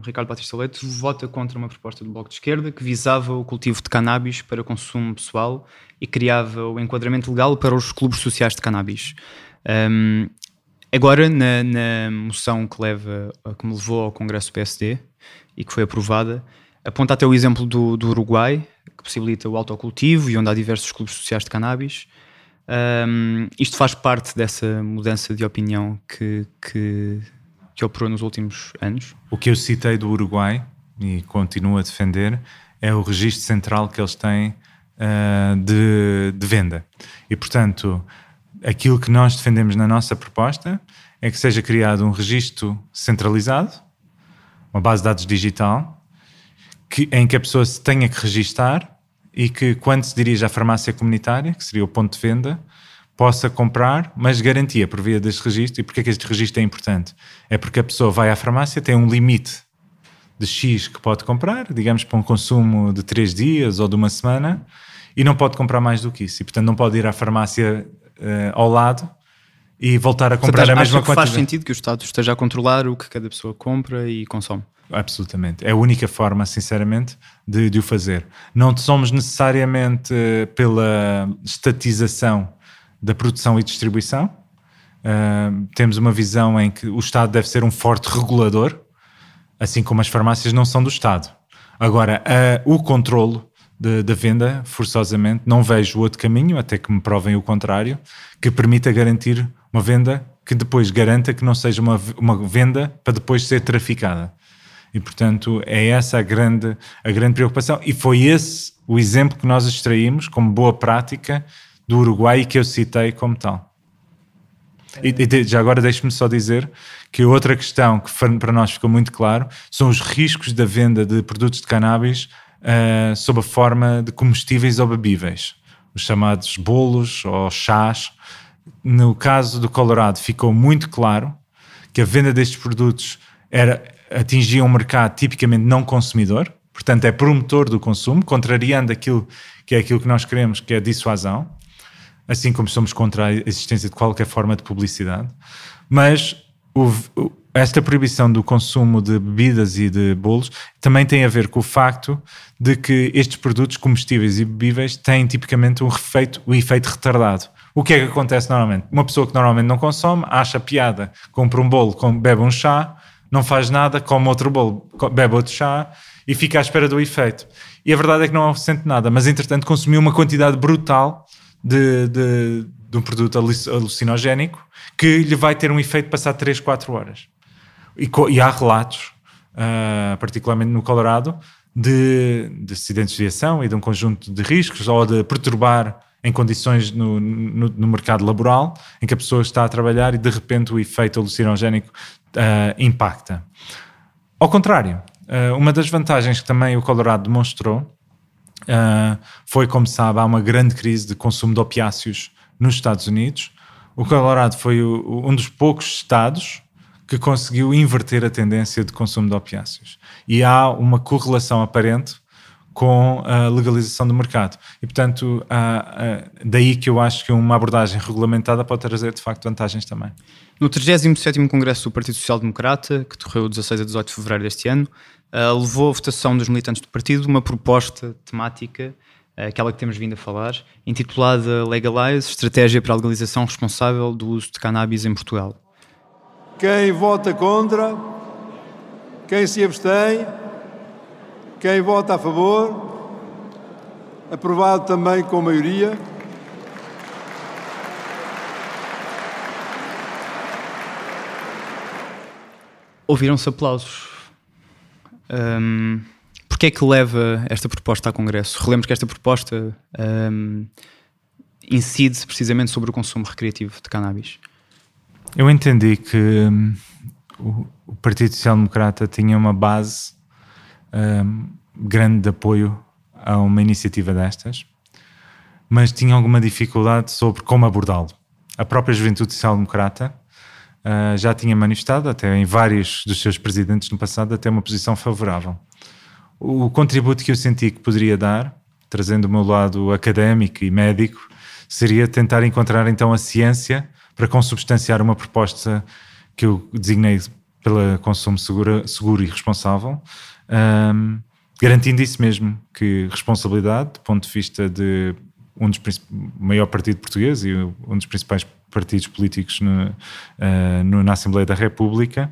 S4: Ricardo Batista Leite vota contra uma proposta do Bloco de Esquerda que visava o cultivo de cannabis para consumo pessoal e criava o enquadramento legal para os clubes sociais de cannabis. Agora, na moção que me levou ao Congresso do PSD e que foi aprovada, aponta até o exemplo do Uruguai, que possibilita o autocultivo e onde há diversos clubes sociais de cannabis. Isto faz parte dessa mudança de opinião que operou nos últimos anos.
S5: O que eu citei do Uruguai e continuo a defender é o registro central que eles têm de venda. E, portanto, aquilo que nós defendemos na nossa proposta é que seja criado um registro centralizado, uma base de dados digital, em que a pessoa se tenha que registar e que, quando se dirige à farmácia comunitária, que seria o ponto de venda, possa comprar, mas garantia por via deste registro. E porquê é que este registro é importante? É porque a pessoa vai à farmácia, tem um limite de X que pode comprar, digamos para um consumo de 3 dias ou de uma semana, e não pode comprar mais do que isso. E, portanto, não pode ir à farmácia ao lado e voltar a comprar a mesma quantidade.
S4: Faz sentido que o Estado esteja a controlar o que cada pessoa compra e consome.
S5: Absolutamente. É a única forma, sinceramente, de o fazer. Não somos necessariamente pela estatização da produção e distribuição. Temos uma visão em que o Estado deve ser um forte regulador, assim como as farmácias não são do Estado. Agora, o controlo da venda, forçosamente, não vejo outro caminho, até que me provem o contrário, que permita garantir uma venda que depois garanta que não seja uma venda para depois ser traficada. E, portanto, é essa a grande preocupação. E foi esse o exemplo que nós extraímos como boa prática do Uruguai e que eu citei como tal. E já agora deixe-me só dizer que outra questão que para nós ficou muito claro são os riscos da venda de produtos de cannabis sob a forma de comestíveis ou bebíveis, os chamados bolos ou chás. No caso do Colorado ficou muito claro que a venda destes produtos atingia um mercado tipicamente não consumidor, portanto é promotor do consumo, contrariando aquilo que nós queremos, que é a dissuasão, assim como somos contra a existência de qualquer forma de publicidade. Mas esta proibição do consumo de bebidas e de bolos também tem a ver com o facto de que estes produtos comestíveis e bebíveis têm tipicamente o efeito retardado. O que é que acontece normalmente? Uma pessoa que normalmente não consome, acha piada, compra um bolo, bebe um chá, não faz nada, come outro bolo, bebe outro chá e fica à espera do efeito. E a verdade é que não sente nada, mas entretanto consumiu uma quantidade brutal de um produto alucinogénico que lhe vai ter um efeito passado 3, 4 horas. E há relatos, particularmente no Colorado, de acidentes de aviação e de um conjunto de riscos ou de perturbar em condições no mercado laboral em que a pessoa está a trabalhar e de repente o efeito alucinogénico impacta. Ao contrário, uma das vantagens que também o Colorado demonstrou foi, como sabe, há uma grande crise de consumo de opiáceos nos Estados Unidos. O Colorado foi um dos poucos estados que conseguiu inverter a tendência de consumo de opiáceos. E há uma correlação aparente com a legalização do mercado. E, portanto, daí que eu acho que uma abordagem regulamentada pode trazer, de facto, vantagens também.
S4: No 37º Congresso do Partido Social Democrata, que decorreu 16 a 18 de fevereiro deste ano, levou a votação dos militantes do partido uma proposta temática, aquela que temos vindo a falar, intitulada Legalize, Estratégia para a Legalização Responsável do Uso de Cannabis em Portugal.
S6: Quem vota contra? Quem se abstém? Quem vota a favor? Aprovado também com maioria.
S4: Ouviram-se aplausos. Porquê é que leva esta proposta ao Congresso? Relembro que esta proposta incide precisamente sobre o consumo recreativo de cannabis?
S5: Eu entendi que o Partido Social Democrata tinha uma base grande de apoio a uma iniciativa destas, mas tinha alguma dificuldade sobre como abordá-lo. A própria Juventude Social Democrata já tinha manifestado, até em vários dos seus presidentes no passado, até uma posição favorável. O contributo que eu senti que poderia dar, trazendo o meu lado académico e médico, seria tentar encontrar então a ciência para consubstanciar uma proposta que eu designei pela consumo seguro e responsável, garantindo isso mesmo, que responsabilidade, do ponto de vista de maior partido português e um dos principais partidos políticos na Assembleia da República,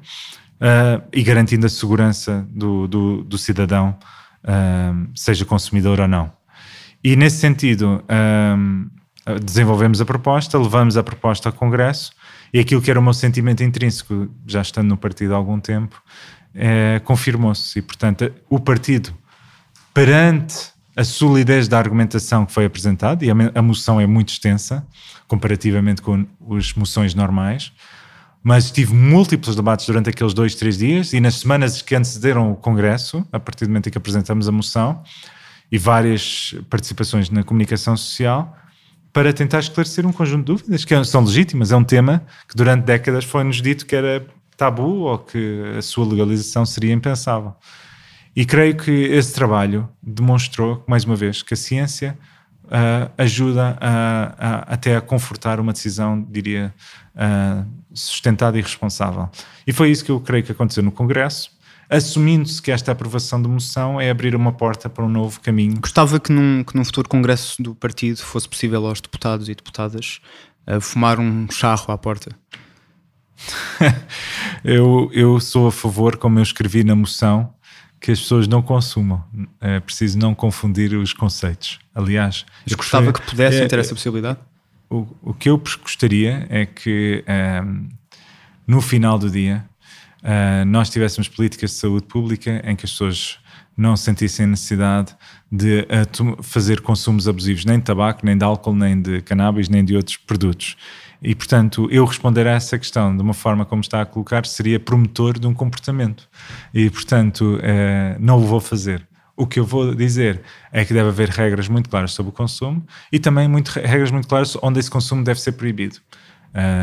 S5: e garantindo a segurança do cidadão, seja consumidor ou não. E nesse sentido, desenvolvemos a proposta, levamos a proposta ao Congresso, e aquilo que era o meu sentimento intrínseco, já estando no partido há algum tempo, confirmou-se. E, portanto, o partido, perante a solidez da argumentação que foi apresentada, e a moção é muito extensa, comparativamente com as moções normais, mas tive múltiplos debates durante aqueles 2-3 dias, e nas semanas que antecederam o Congresso, a partir do momento em que apresentamos a moção, e várias participações na comunicação social, para tentar esclarecer um conjunto de dúvidas que são legítimas. É um tema que durante décadas foi-nos dito que era tabu ou que a sua legalização seria impensável. E creio que esse trabalho demonstrou, mais uma vez, que a ciência ajuda até a confortar uma decisão, diria, sustentada e responsável. E foi isso que eu creio que aconteceu no Congresso, assumindo-se que esta aprovação de moção é abrir uma porta para um novo caminho.
S4: Gostava que num futuro congresso do partido fosse possível aos deputados e deputadas fumar um charro à porta.
S5: Eu sou a favor, como eu escrevi na moção, que as pessoas não consumam. É preciso não confundir os conceitos. Aliás,
S4: eu gostava que pudessem ter essa possibilidade.
S5: O que eu gostaria é que no final do dia nós tivéssemos políticas de saúde pública em que as pessoas não sentissem necessidade de fazer consumos abusivos, nem de tabaco, nem de álcool, nem de cannabis, nem de outros produtos. E, portanto, eu responder a essa questão de uma forma como está a colocar seria promotor de um comportamento. E, portanto, não o vou fazer. O que eu vou dizer é que deve haver regras muito claras sobre o consumo e também regras muito claras onde esse consumo deve ser proibido.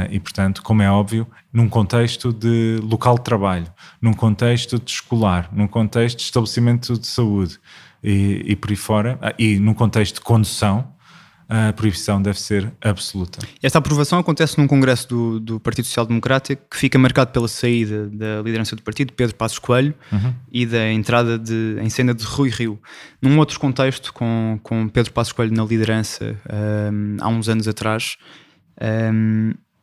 S5: E, portanto, como é óbvio, num contexto de local de trabalho, num contexto de escolar, num contexto de estabelecimento de saúde e por aí fora, e num contexto de condução, a proibição deve ser absoluta.
S4: Esta aprovação acontece num congresso do Partido Social Democrata que fica marcado pela saída da liderança do partido, Pedro Passos Coelho, e da entrada em cena de Rui Rio. Num outro contexto, com Pedro Passos Coelho na liderança há uns anos atrás,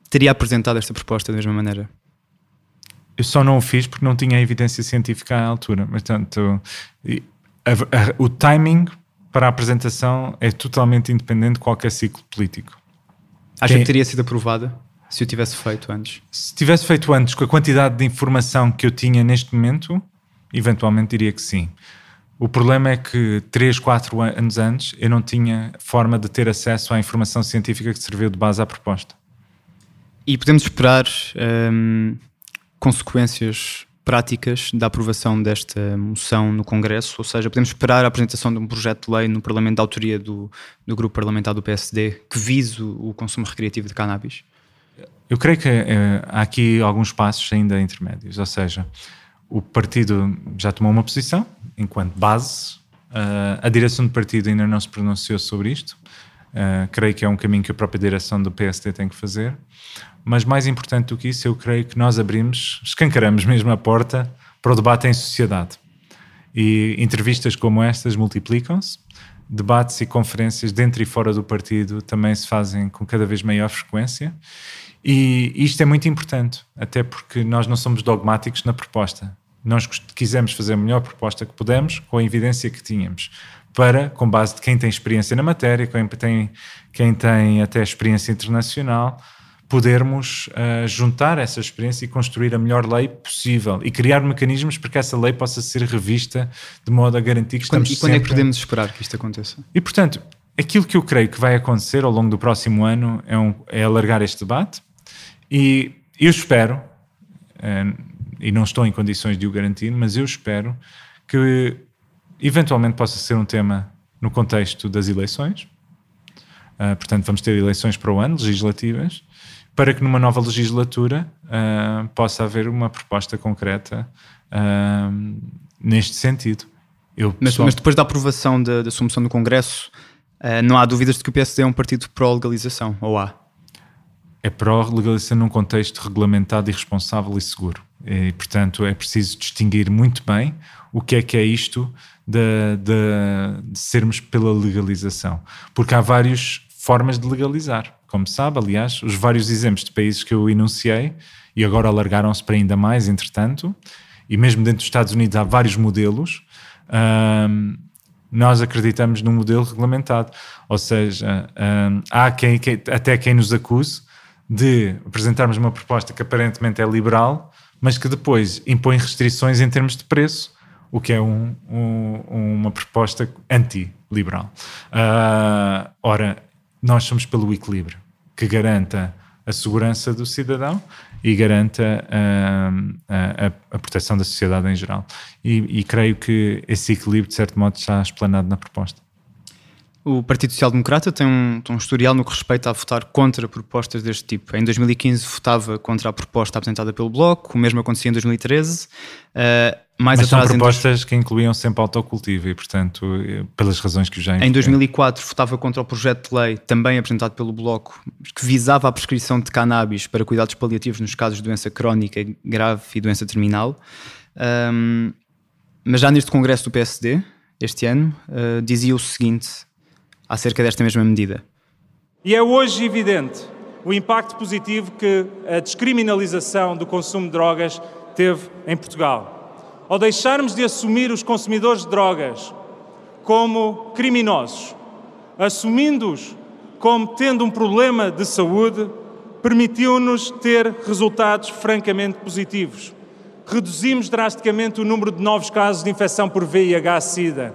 S4: teria apresentado esta proposta da mesma maneira?
S5: Eu só não o fiz porque não tinha evidência científica à altura. Portanto, o timing para a apresentação é totalmente independente de qualquer ciclo político.
S4: Acha que teria sido aprovada se o tivesse feito antes?
S5: Se tivesse feito antes, com a quantidade de informação que eu tinha neste momento, eventualmente diria que sim. O problema é que 3-4 anos antes eu não tinha forma de ter acesso à informação científica que serviu de base à proposta.
S4: E podemos esperar consequências práticas da aprovação desta moção no Congresso? Ou seja, podemos esperar a apresentação de um projeto de lei no Parlamento de autoria do grupo parlamentar do PSD que vise o consumo recreativo de cannabis?
S5: Eu creio que há aqui alguns passos ainda intermédios. Ou seja, o partido já tomou uma posição enquanto base. A direção do partido ainda não se pronunciou sobre isto. Creio que é um caminho que a própria direção do PSD tem que fazer. Mas mais importante do que isso, eu creio que nós escancaramos mesmo a porta para o debate em sociedade. E entrevistas como estas multiplicam-se, debates e conferências dentro e fora do partido também se fazem com cada vez maior frequência. E isto é muito importante, até porque nós não somos dogmáticos na proposta. Nós quisemos fazer a melhor proposta que pudemos com a evidência que tínhamos, com base de quem tem experiência na matéria, quem tem até experiência internacional, podermos juntar essa experiência e construir a melhor lei possível e criar mecanismos para que essa lei possa ser revista de modo a garantir que estamos sempre...
S4: E quando é que podemos esperar que isto aconteça?
S5: E, portanto, aquilo que eu creio que vai acontecer ao longo do próximo ano é alargar este debate, e eu espero, e não estou em condições de o garantir, mas eu espero que eventualmente possa ser um tema no contexto das eleições. Portanto, vamos ter eleições para o ano, legislativas, para que numa nova legislatura possa haver uma proposta concreta neste sentido.
S4: Mas depois da aprovação da submissão do Congresso, não há dúvidas de que o PSD é um partido pró-legalização, ou há?
S5: É pró-legalização num contexto regulamentado e responsável e seguro. E, portanto, é preciso distinguir muito bem o que é isto de sermos pela legalização. Porque há várias formas de legalizar. Como sabe, aliás, os vários exemplos de países que eu enunciei, e agora alargaram-se para ainda mais, entretanto, e mesmo dentro dos Estados Unidos há vários modelos, nós acreditamos num modelo regulamentado. Ou seja, há até quem nos acuse de apresentarmos uma proposta que aparentemente é liberal, mas que depois impõe restrições em termos de preço, o que é uma proposta anti-liberal. Ora, nós somos pelo equilíbrio, que garanta a segurança do cidadão e garanta a proteção da sociedade em geral. E creio que esse equilíbrio, de certo modo, está explanado na proposta.
S4: O Partido Social Democrata tem um historial no que respeita a votar contra propostas deste tipo. Em 2015 votava contra a proposta apresentada pelo Bloco, o mesmo acontecia em 2013.
S5: Mas são propostas que incluíam sempre autocultivo e, portanto, pelas razões que já
S4: em 2004 votava contra o projeto de lei, também apresentado pelo Bloco, que visava a prescrição de cannabis para cuidados paliativos nos casos de doença crónica grave e doença terminal. Mas já neste congresso do PSD, este ano, dizia o seguinte acerca desta mesma medida.
S7: E é hoje evidente o impacto positivo que a descriminalização do consumo de drogas teve em Portugal. Ao deixarmos de assumir os consumidores de drogas como criminosos, assumindo-os como tendo um problema de saúde, permitiu-nos ter resultados francamente positivos. Reduzimos drasticamente o número de novos casos de infecção por VIH-Sida,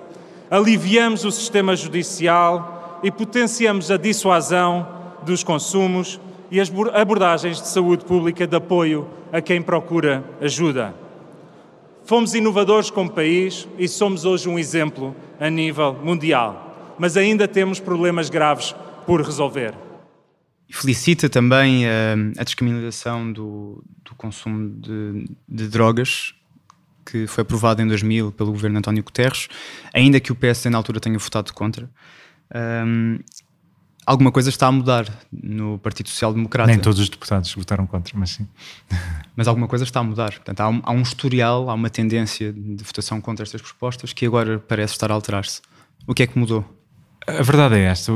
S7: aliviamos o sistema judicial e potenciamos a dissuasão dos consumos e as abordagens de saúde pública de apoio a quem procura ajuda. Fomos inovadores como país e somos hoje um exemplo a nível mundial, mas ainda temos problemas graves por resolver.
S4: Felicita também a descriminalização do consumo de drogas, que foi aprovado em 2000 pelo governo António Guterres, ainda que o PSD na altura tenha votado contra. Alguma coisa está a mudar no Partido Social Democrata.
S5: Nem todos os deputados votaram contra, mas sim.
S4: Mas alguma coisa está a mudar. Portanto, há um historial, há uma tendência de votação contra estas propostas que agora parece estar a alterar-se. O que é que mudou?
S5: A verdade é esta.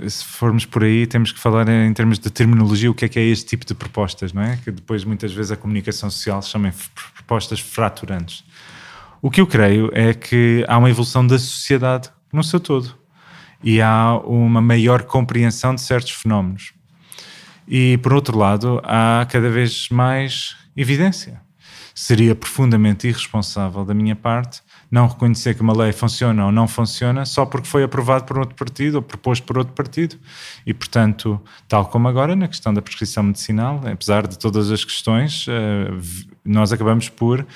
S5: Se formos por aí, temos que falar em termos de terminologia, o que é este tipo de propostas, não é? Que depois muitas vezes a comunicação social chama propostas fraturantes. O que eu creio é que há uma evolução da sociedade no seu todo e há uma maior compreensão de certos fenómenos. E, por outro lado, há cada vez mais evidência. Seria profundamente irresponsável da minha parte não reconhecer que uma lei funciona ou não funciona só porque foi aprovado por outro partido ou proposto por outro partido. E, portanto, tal como agora na questão da prescrição medicinal, apesar de todas as questões, nós acabamos por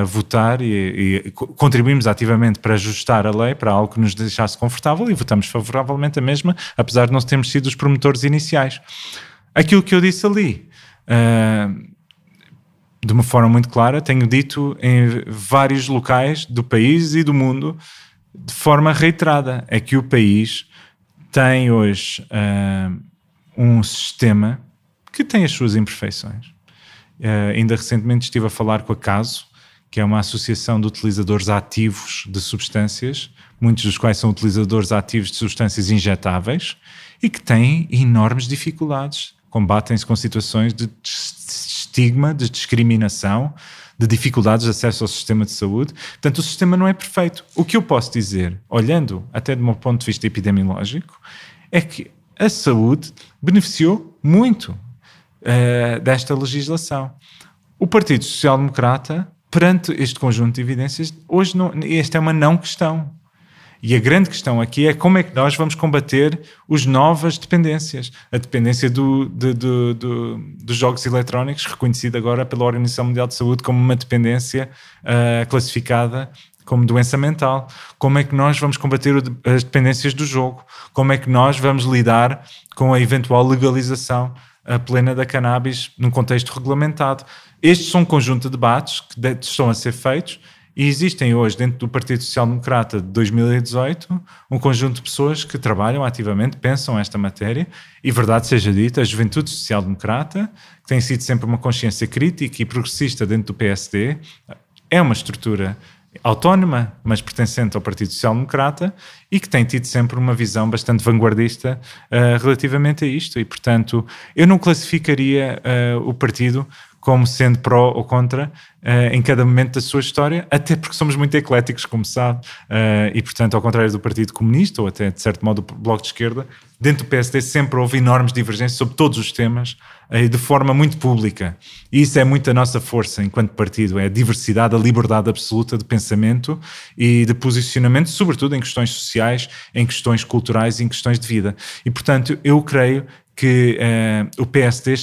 S5: votar e contribuímos ativamente para ajustar a lei para algo que nos deixasse confortável e votamos favoravelmente a mesma, apesar de não termos sido os promotores iniciais. Aquilo que eu disse ali, de uma forma muito clara, tenho dito em vários locais do país e do mundo de forma reiterada, é que o país tem hoje um sistema que tem as suas imperfeições. Ainda recentemente estive a falar com a Caso, que é uma associação de utilizadores ativos de substâncias, muitos dos quais são utilizadores ativos de substâncias injetáveis e que têm enormes dificuldades, combatem-se com situações de estigma, de discriminação, de dificuldades de acesso ao sistema de saúde. Portanto, o sistema não é perfeito. O que eu posso dizer, olhando até de um ponto de vista epidemiológico, é que a saúde beneficiou muito desta legislação. O Partido Social Democrata, perante este conjunto de evidências, hoje esta é uma não questão. E a grande questão aqui é como é que nós vamos combater as novas dependências. A dependência dos jogos eletrónicos, reconhecida agora pela Organização Mundial de Saúde como uma dependência classificada como doença mental. Como é que nós vamos combater as dependências do jogo? Como é que nós vamos lidar com a eventual legalização plena da cannabis num contexto regulamentado? Estes são um conjunto de debates que estão a ser feitos e existem hoje dentro do Partido Social Democrata de 2018 um conjunto de pessoas que trabalham ativamente, pensam esta matéria e, verdade seja dita, a Juventude Social Democrata, que tem sido sempre uma consciência crítica e progressista dentro do PSD, é uma estrutura autónoma, mas pertencente ao Partido Social Democrata e que tem tido sempre uma visão bastante vanguardista relativamente a isto e, portanto, eu não classificaria o partido como sendo pró ou contra em cada momento da sua história, até porque somos muito ecléticos, como sabe, e, portanto, ao contrário do Partido Comunista ou até, de certo modo, do Bloco de Esquerda, dentro do PSD sempre houve enormes divergências sobre todos os temas e de forma muito pública. E isso é muito a nossa força enquanto partido, é a diversidade, a liberdade absoluta de pensamento e de posicionamento, sobretudo em questões sociais, em questões culturais e em questões de vida. E, portanto, eu creio que o PSD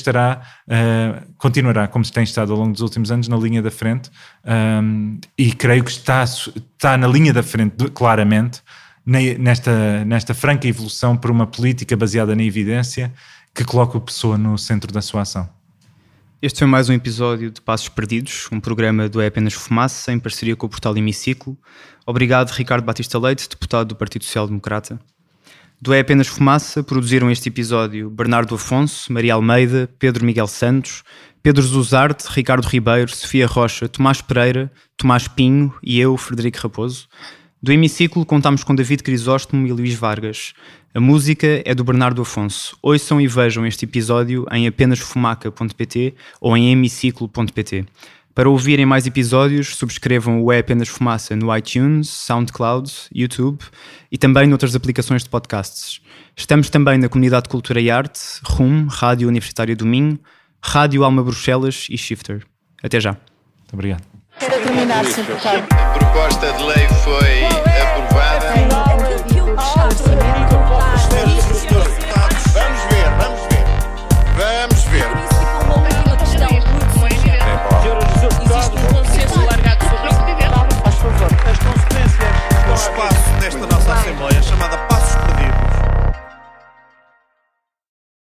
S5: continuará, como tem estado ao longo dos últimos anos, na linha da frente e creio que está na linha da frente, claramente, nesta franca evolução por uma política baseada na evidência que coloca a pessoa no centro da sua ação.
S4: Este foi mais um episódio de Passos Perdidos, um programa do É Apenas Fumaça, em parceria com o portal Hemiciclo. Obrigado, Ricardo Batista Leite, deputado do Partido Social Democrata. Do É Apenas Fumaça produziram este episódio Bernardo Afonso, Maria Almeida, Pedro Miguel Santos, Pedro Zuzarte, Ricardo Ribeiro, Sofia Rocha, Tomás Pereira, Tomás Pinho e eu, Frederico Raposo. Do Hemiciclo contámos com David Crisóstomo e Luís Vargas. A música é do Bernardo Afonso. Ouçam e vejam este episódio em apenasfumaca.pt ou em hemiciclo.pt. Para ouvirem mais episódios, subscrevam o É Apenas Fumaça no iTunes, SoundCloud, YouTube e também noutras aplicações de podcasts. Estamos também na Comunidade de Cultura e Arte, RUM, Rádio Universitária do Minho, Rádio Alma Bruxelas e Shifter. Até já.
S5: Muito obrigado.
S1: Quero terminar, Sr. Deputado.
S2: A proposta de lei foi aprovada.
S1: Orçamento.